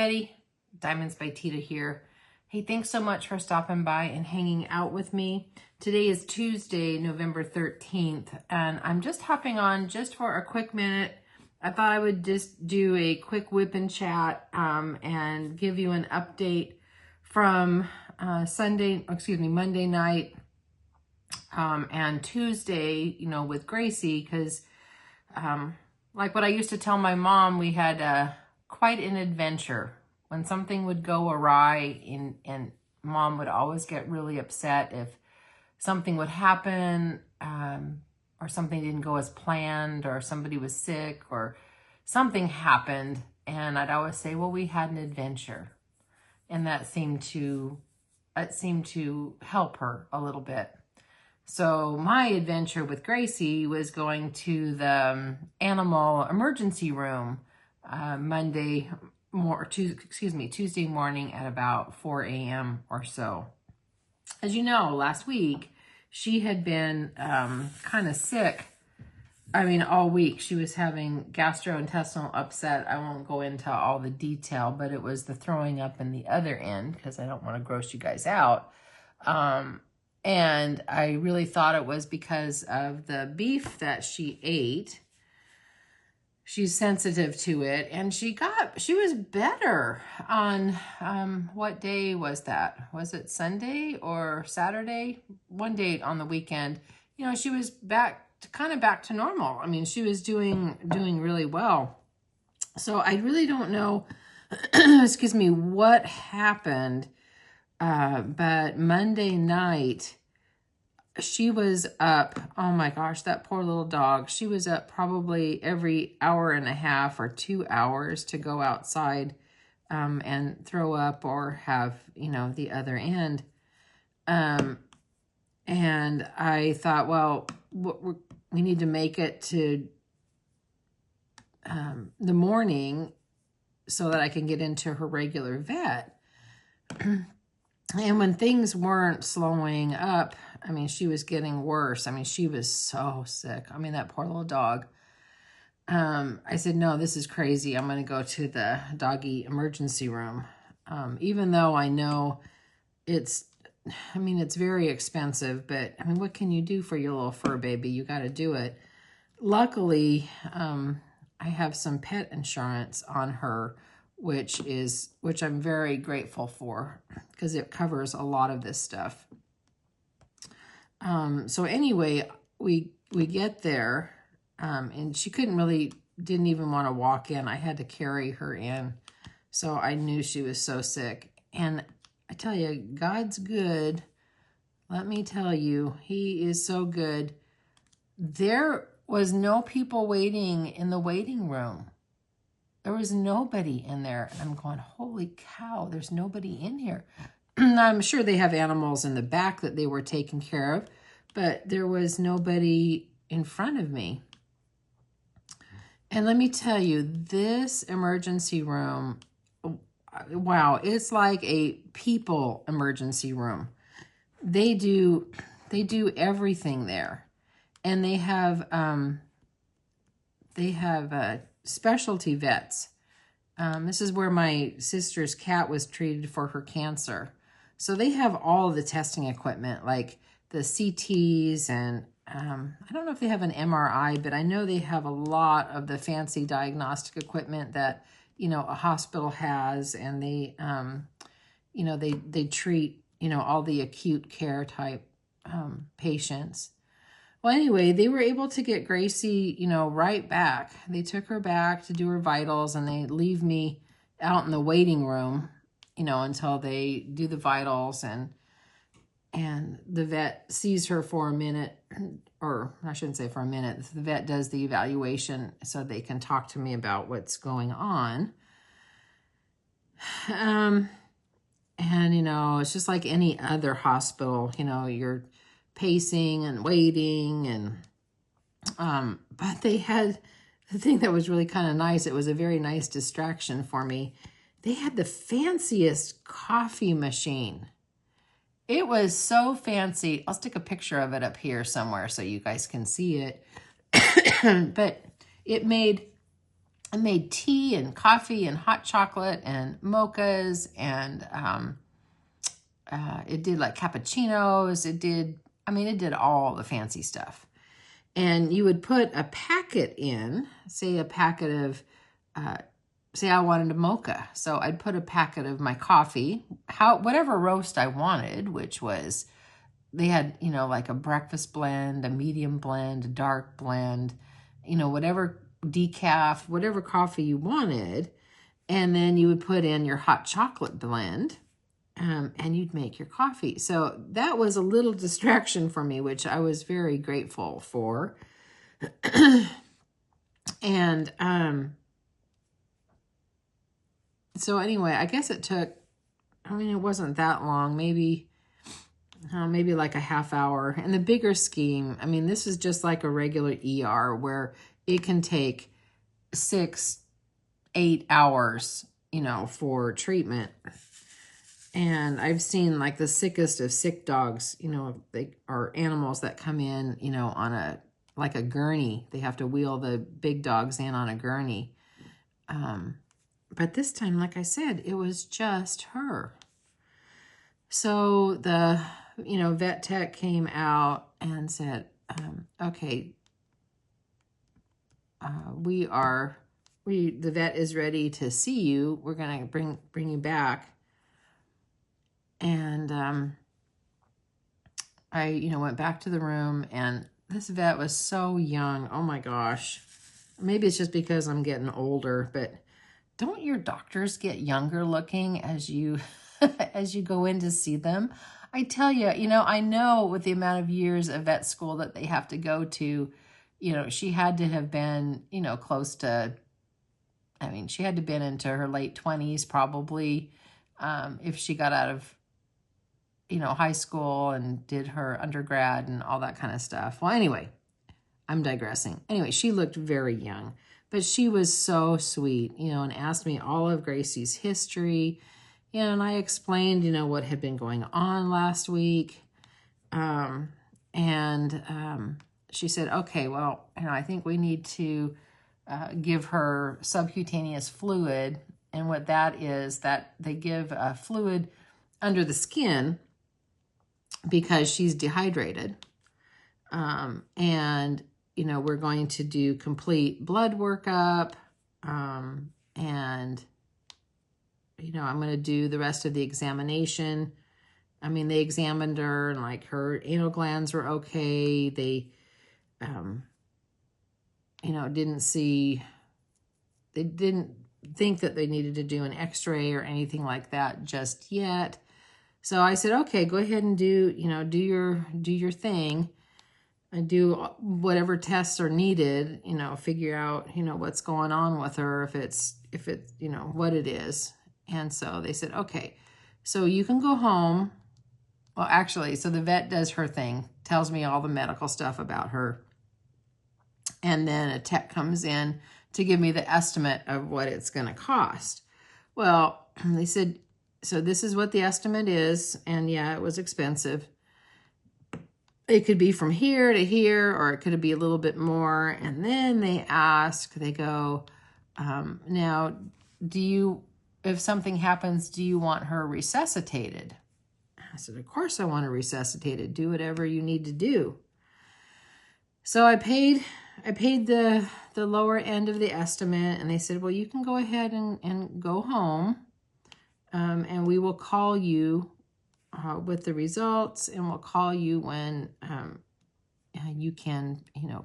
everybody, Diamonds by Teeda here. Hey, thanks so much for stopping by and hanging out with me. Today is Tuesday, November 13th, and I'm just hopping on just for a quick minute. I thought I would just do a quick WIP and chat and give you an update from Monday night and Tuesday, with Gracie, because like what I used to tell my mom, we had quite an adventure. When something would go awry, and mom would always get really upset if something would happen or something didn't go as planned, or somebody was sick or something happened. And I'd always say, well, we had an adventure. And that seemed to help her a little bit. So my adventure with Gracie was going to the animal emergency room Tuesday morning at about 4 a.m. or so. As you know, last week, she had been kind of sick. I mean, all week. She was having gastrointestinal upset. I won't go into all the detail, but it was the throwing up in the other end, because I don't want to gross you guys out. And I really thought it was because of the beef that she ate. She's sensitive to it, and she was better on, what day was that? Was it Sunday or Saturday? One day on the weekend, she was back to normal. I mean, she was doing really well. So I really don't know, excuse me, what happened. But Monday night, she was up, oh my gosh, that poor little dog. She was up probably every hour and a half or 2 hours to go outside and throw up or have, the other end. And I thought, well, we need to make it to the morning so that I can get into her regular vet. And when things weren't slowing up, I mean, she was getting worse. I mean, she was so sick. I mean, that poor little dog. I said, no, this is crazy. I'm going to go to the doggy emergency room. Even though I know it's very expensive, but I mean, what can you do for your little fur baby? You got to do it. Luckily, I have some pet insurance on her, which I'm very grateful for, because it covers a lot of this stuff. So anyway, we get there, and she didn't even want to walk in. I had to carry her in. So I knew she was so sick. And I tell you, God's good. Let me tell you, he is so good. There was no people waiting in the waiting room. There was nobody in there. And I'm going, holy cow, there's nobody in here. I'm sure they have animals in the back that they were taking care of, but there was nobody in front of me. And let me tell you, this emergency room, wow, it's like a people emergency room. They do everything there. And they have specialty vets. This is where my sister's cat was treated for her cancer. So they have all the testing equipment, like the CTs, and I don't know if they have an MRI, but I know they have a lot of the fancy diagnostic equipment that, a hospital has, and they, they treat, all the acute care type patients. Well, anyway, they were able to get Gracie, right back. They took her back to do her vitals, and they leave me out in the waiting room, until they do the vitals, and the vet sees her for a minute, or I shouldn't say for a minute. The vet does the evaluation so they can talk to me about what's going on. And, it's just like any other hospital, you're pacing and waiting, and but they had the thing that was really kind of nice. It was a very nice distraction for me. They had the fanciest coffee machine. It was so fancy. I'll stick a picture of it up here somewhere so you guys can see it. But it made I made tea and coffee and hot chocolate and mochas, and it did like cappuccinos. It did all the fancy stuff. And you would put a packet in, say a packet of, say I wanted a mocha. So I'd put a packet of my coffee, whatever roast I wanted, which was, they had, like a breakfast blend, a medium blend, a dark blend, whatever decaf, whatever coffee you wanted. And then you would put in your hot chocolate blend, and you'd make your coffee. So that was a little distraction for me, which I was very grateful for. And so anyway, I guess it took, it wasn't that long, maybe like a half hour. And the bigger scheme, this is just like a regular ER where it can take 6-8 hours, for treatment. And I've seen like the sickest of sick dogs, they are animals that come in, on like a gurney. They have to wheel the big dogs in on a gurney. But this time, like I said, it was just her. So the, vet tech came out and said, okay, the vet is ready to see you. We're going to bring you back. And I, went back to the room, and this vet was so young. Oh my gosh. Maybe it's just because I'm getting older, but don't your doctors get younger looking as you as you go in to see them? I tell you, I know with the amount of years of vet school that they have to go to, she had to have been, close to, she had to have been into her late 20s probably, if she got out of, high school and did her undergrad and all that kind of stuff. Well, anyway, I'm digressing. Anyway, she looked very young, but she was so sweet, and asked me all of Gracie's history. And I explained, what had been going on last week. She said, okay, well, I think we need to give her subcutaneous fluid. And what that is, that they give a fluid under the skin because she's dehydrated. And, we're going to do complete blood workup. And, I'm going to do the rest of the examination. They examined her, and like her anal glands were okay. They, they didn't think that they needed to do an x-ray or anything like that just yet. So I said, okay, go ahead and do your thing and do whatever tests are needed, figure out, what's going on with her, if it's, what it is. And so they said, okay, so you can go home. Well, actually, so the vet does her thing, tells me all the medical stuff about her. And then a tech comes in to give me the estimate of what it's going to cost. Well, they said, so this is what the estimate is. And yeah, it was expensive. It could be from here to here, or it could be a little bit more. And then they go, now, if something happens, do you want her resuscitated? I said, of course I want her resuscitated. Do whatever you need to do. So I paid the lower end of the estimate, and they said, well, you can go ahead and go home, and we will call you with the results, and we'll call you when you can,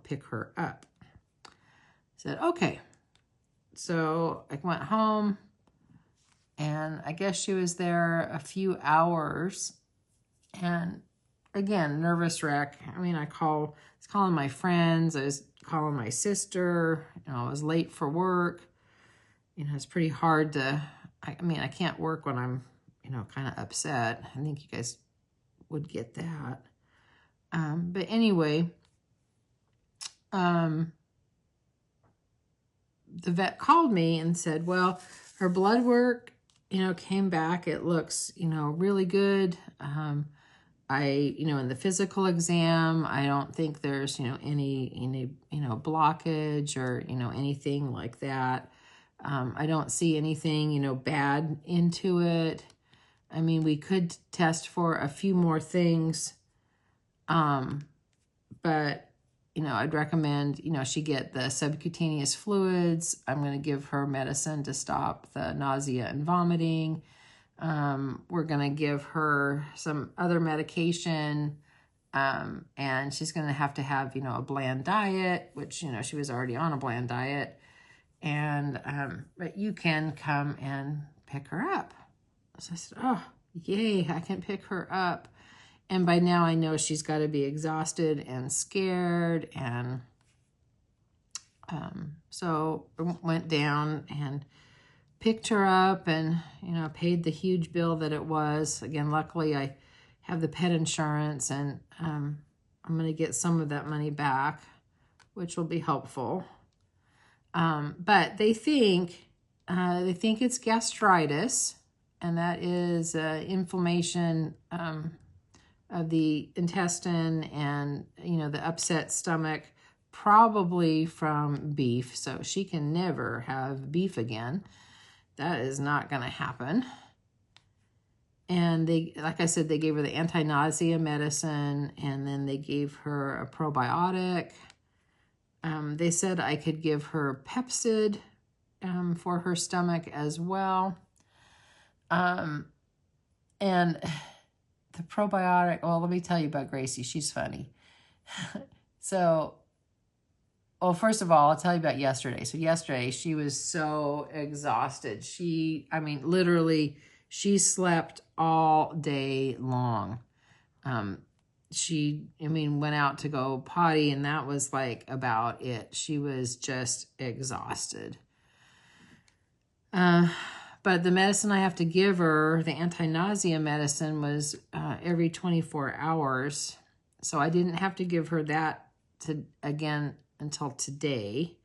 pick her up. I said, okay. So I went home, and I guess she was there a few hours, and again, nervous wreck. I was calling my friends. I was calling my sister. I was late for work. It's pretty hard to, I can't work when I'm, kind of upset. I think you guys would get that. But anyway, the vet called me and said, well, her blood work, came back. It looks, really good. In the physical exam, I don't think there's, any blockage or, anything like that. I don't see anything, you know, bad into it. I mean, we could test for a few more things, but, you know, I'd recommend, you know, she get the subcutaneous fluids. I'm going to give her medicine to stop the nausea and vomiting. We're going to give her some other medication, and she's going to have, you know, a bland diet, which, you know, she was already on a bland diet. And, but you can come and pick her up. So I said, oh, yay, I can pick her up. And by now I know she's got to be exhausted and scared. And so I went down and picked her up and, you know, paid the huge bill that it was. Again, luckily I have the pet insurance, and I'm going to get some of that money back, which will be helpful. But they think it's gastritis, and that is inflammation of the intestine and, you know, the upset stomach, probably from beef. So she can never have beef again. That is not going to happen. And they, like I said, they gave her the anti-nausea medicine, and then they gave her a probiotic. They said I could give her Pepsid for her stomach as well. And the probiotic, well, let me tell you about Gracie. She's funny. So, well, first of all, I'll tell you about yesterday. So yesterday, she was so exhausted. I mean, literally, she slept all day long. She went out to go potty, and that was like about it. She was just exhausted. But the medicine I have to give her, the anti-nausea medicine, was every 24 hours. So I didn't have to give her that again until today.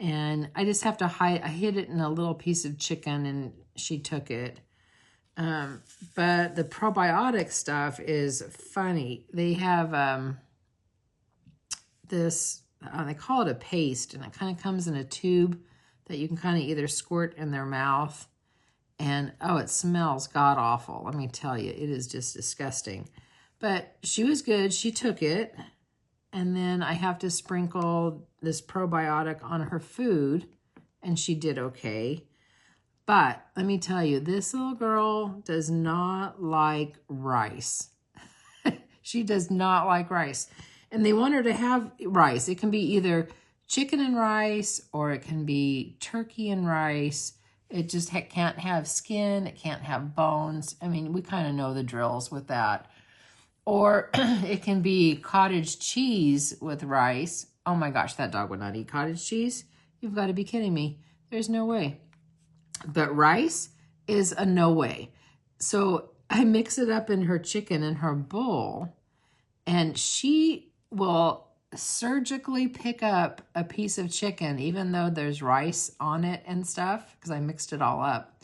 And I just have to I hid it in a little piece of chicken, and she took it. But the probiotic stuff is funny. They have this, they call it a paste, and it kind of comes in a tube that you can kind of either squirt in their mouth. And, oh, it smells god-awful. Let me tell you, it is just disgusting. But she was good. She took it. And then I have to sprinkle this probiotic on her food, and she did okay. But let me tell you, this little girl does not like rice. She does not like rice. And they want her to have rice. It can be either chicken and rice, or it can be turkey and rice. It just can't have skin. It can't have bones. I mean, we kind of know the drills with that. Or it can be cottage cheese with rice. Oh my gosh, that dog would not eat cottage cheese. You've got to be kidding me. There's no way. But rice is a no way. So I mix it up in her chicken in her bowl, and she will surgically pick up a piece of chicken, even though there's rice on it and stuff, because I mixed it all up.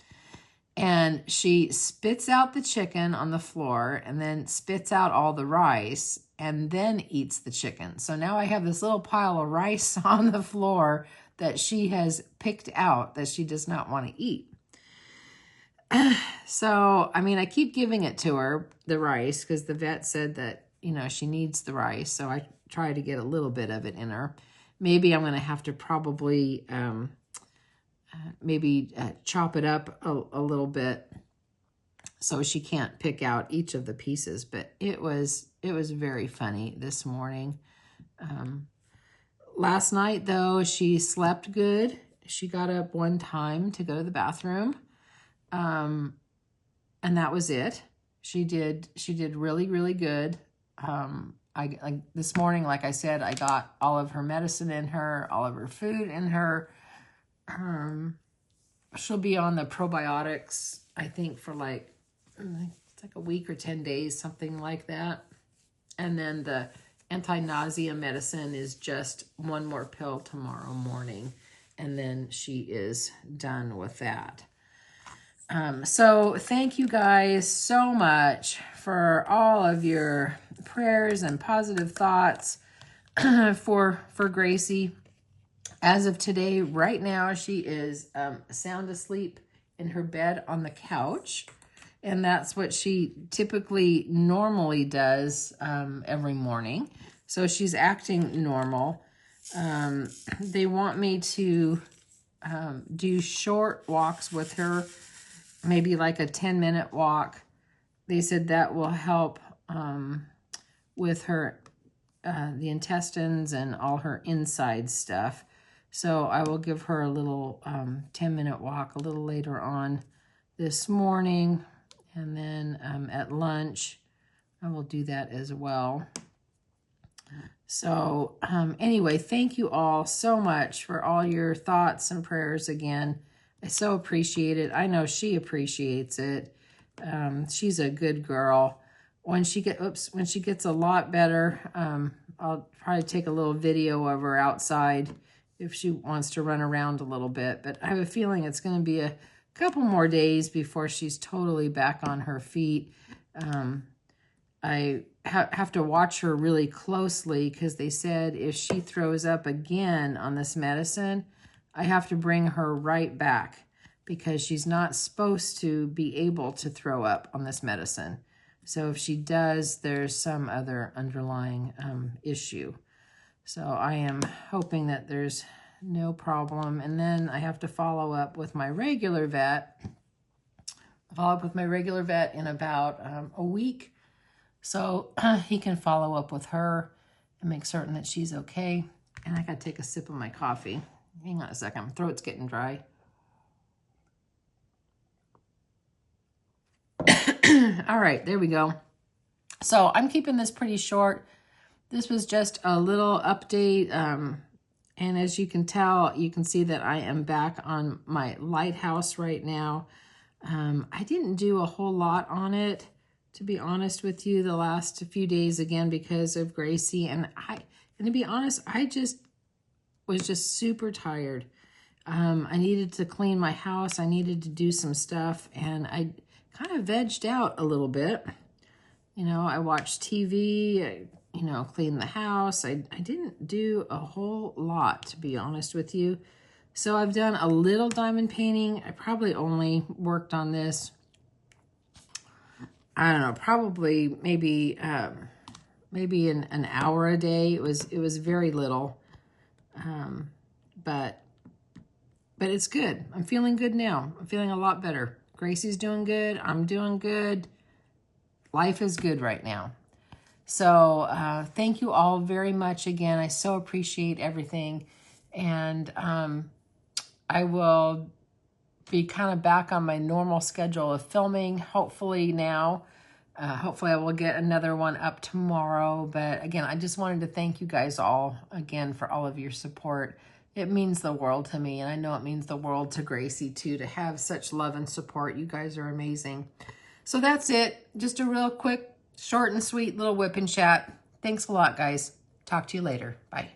And she spits out the chicken on the floor, and then spits out all the rice, and then eats the chicken. So now I have this little pile of rice on the floor that she has picked out that she does not want to eat. So, I mean, I keep giving it to her, the rice, because the vet said that, you know, she needs the rice. So I try to get a little bit of it in her. Maybe I'm going to have to probably chop it up a little bit so she can't pick out each of the pieces. But it was very funny this morning. Last night, though, she slept good. She got up one time to go to the bathroom, and that was it. She did really, really good. This morning, like I said, I got all of her medicine in her, all of her food in her. She'll be on the probiotics, I think, for it's like a week or 10 days, something like that. And then the anti-nausea medicine is just one more pill tomorrow morning, and then she is done with that. So thank you guys so much for all of your prayers and positive thoughts for Gracie. As of today, right now, she is sound asleep in her bed on the couch. And that's what she typically normally does every morning. So she's acting normal. They want me to do short walks with her, maybe like a 10-minute walk. They said that will help with her, the intestines and all her inside stuff. So I will give her a little 10-minute walk a little later on this morning. And then at lunch, I will do that as well. So anyway, thank you all so much for all your thoughts and prayers again. I so appreciate it. I know she appreciates it. She's a good girl. When she gets a lot better, I'll probably take a little video of her outside if she wants to run around a little bit. But I have a feeling it's going to be a couple more days before she's totally back on her feet. I have to watch her really closely because they said if she throws up again on this medicine, I have to bring her right back because she's not supposed to be able to throw up on this medicine. So if she does, there's some other underlying issue. So I am hoping that there's no problem. And then I have to follow up with my regular vet. In about a week. So he can follow up with her and make certain that she's okay. And I got to take a sip of my coffee. Hang on a second. My throat's getting dry. All right, there we go. So I'm keeping this pretty short. This was just a little update. And as you can tell, you can see that I am back on my lighthouse right now. I didn't do a whole lot on it, to be honest with you, the last few days, again, because of Gracie. And to be honest, I was just super tired. I needed to clean my house. I needed to do some stuff, and I kind of vegged out a little bit. You know, I watched TV, cleaned the house. I didn't do a whole lot, to be honest with you. So I've done a little diamond painting. I probably only worked on this, I don't know, probably maybe an hour a day. It was very little, but it's good. I'm feeling good now. I'm feeling a lot better. Gracie's doing good. I'm doing good. Life is good right now. So thank you all very much again. I so appreciate everything. And I will be kind of back on my normal schedule of filming, hopefully now. Hopefully I will get another one up tomorrow. But again, I just wanted to thank you guys all again for all of your support. It means the world to me, and I know it means the world to Gracie too, to have such love and support. You guys are amazing. So that's it. Just a real quick, short and sweet little whip and chat. Thanks a lot, guys. Talk to you later. Bye.